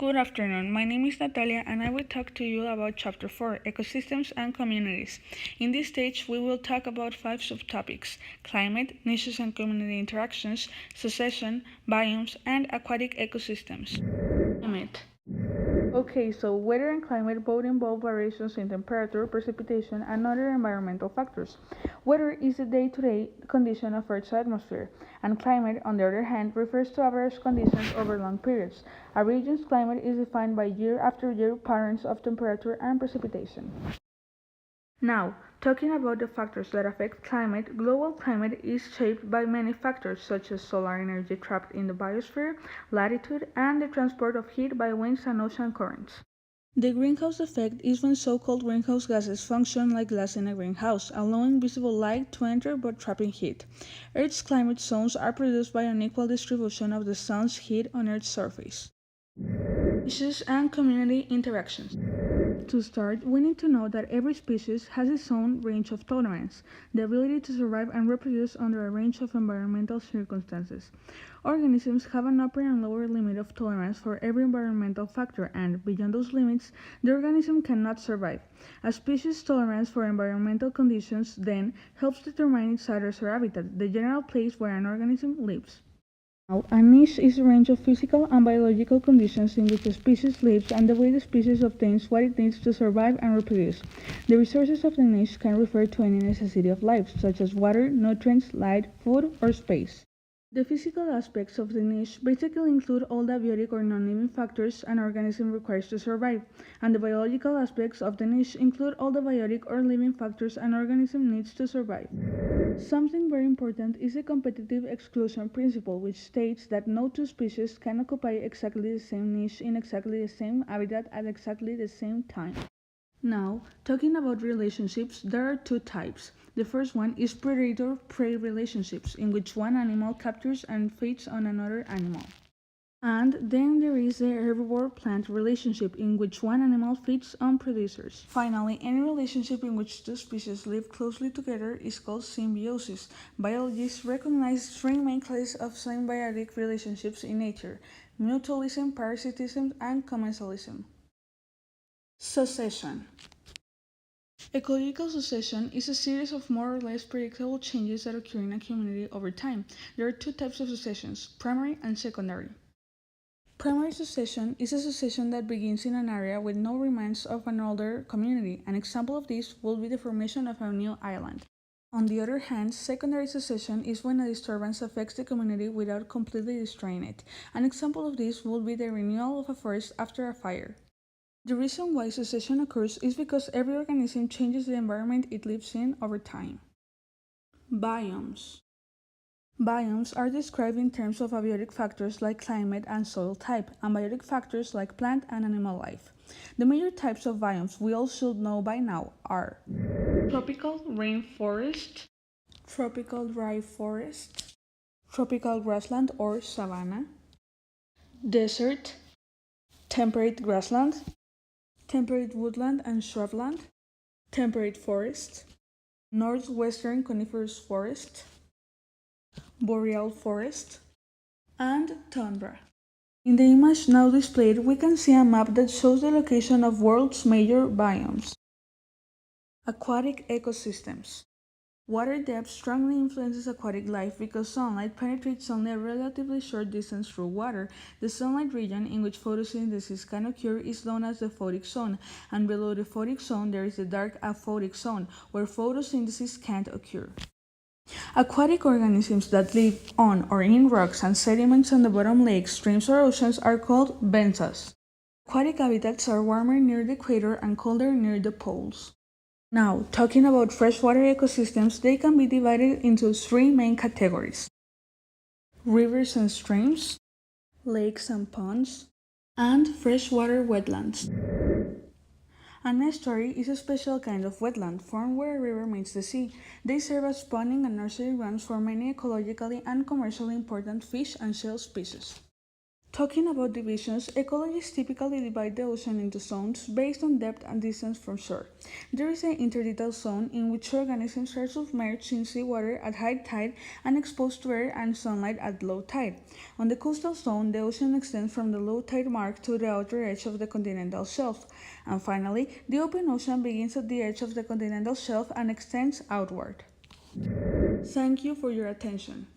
Good afternoon. My name is Natalia and I will talk to you about Chapter 4, Ecosystems and Communities. In this stage, we will talk about 5 subtopics: climate, niches and community interactions, succession, biomes, and aquatic ecosystems. Climate. Okay, so weather and climate both involve variations in temperature, precipitation, and other environmental factors. Weather is the day-to-day condition of Earth's atmosphere, and climate, on the other hand, refers to average conditions over long periods. A region's climate is defined by year-after-year patterns of temperature and precipitation. Now, talking about the factors that affect climate, global climate is shaped by many factors such as solar energy trapped in the biosphere, latitude, and the transport of heat by winds and ocean currents. The greenhouse effect is when so-called greenhouse gases function like glass in a greenhouse, allowing visible light to enter but trapping heat. Earth's climate zones are produced by an equal distribution of the sun's heat on Earth's surface. Species and community interactions. To start, we need to know that every species has its own range of tolerance, the ability to survive and reproduce under a range of environmental circumstances. Organisms have an upper and lower limit of tolerance for every environmental factor, and, beyond those limits, the organism cannot survive. A species' tolerance for environmental conditions, then, helps determine its status or habitat, the general place where an organism lives. Now, a niche is a range of physical and biological conditions in which a species lives and the way the species obtains what it needs to survive and reproduce. The resources of the niche can refer to any necessity of life, such as water, nutrients, light, food, or space. The physical aspects of the niche basically include all the abiotic or non-living factors an organism requires to survive, and the biological aspects of the niche include all the biotic or living factors an organism needs to survive. Something very important is the competitive exclusion principle, which states that no two species can occupy exactly the same niche in exactly the same habitat at exactly the same time. Now, talking about relationships, there are two types. The first one is predator-prey relationships, in which one animal captures and feeds on another animal. And then there is the herbivore-plant relationship, in which one animal feeds on producers. Finally, any relationship in which two species live closely together is called symbiosis. Biologists recognize three main classes of symbiotic relationships in nature: mutualism, parasitism, and commensalism. Succession. Ecological succession is a series of more or less predictable changes that occur in a community over time. There are two types of successions: primary and secondary. Primary succession is a succession that begins in an area with no remains of an older community. An example of this would be the formation of a new island. On the other hand, secondary succession is when a disturbance affects the community without completely destroying it. An example of this would be the renewal of a forest after a fire. The reason why succession occurs is because every organism changes the environment it lives in over time. Biomes. Biomes are described in terms of abiotic factors like climate and soil type, and biotic factors like plant and animal life. The major types of biomes we all should know by now are tropical rainforest, tropical dry forest, tropical grassland or savanna, desert, temperate grassland, temperate woodland and shrubland, temperate forest, northwestern coniferous forest, boreal forest, and tundra. In the image now displayed, we can see a map that shows the location of world's major biomes. Aquatic ecosystems. Water depth strongly influences aquatic life because sunlight penetrates only a relatively short distance through water. The sunlight region in which photosynthesis can occur is known as the photic zone, and below the photic zone there is the dark aphotic zone, where photosynthesis can't occur. Aquatic organisms that live on or in rocks and sediments on the bottom lakes, streams, or oceans are called benthos. Aquatic habitats are warmer near the equator and colder near the poles. Now, talking about freshwater ecosystems, they can be divided into three main categories: rivers and streams, lakes and ponds, and freshwater wetlands. An estuary is a special kind of wetland formed where a river meets the sea. They serve as spawning and nursery grounds for many ecologically and commercially important fish and shell species. Talking about divisions, ecologists typically divide the ocean into zones based on depth and distance from shore. There is an intertidal zone in which organisms are submerged in seawater at high tide and exposed to air and sunlight at low tide. On the coastal zone, the ocean extends from the low tide mark to the outer edge of the continental shelf. And finally, the open ocean begins at the edge of the continental shelf and extends outward. Thank you for your attention.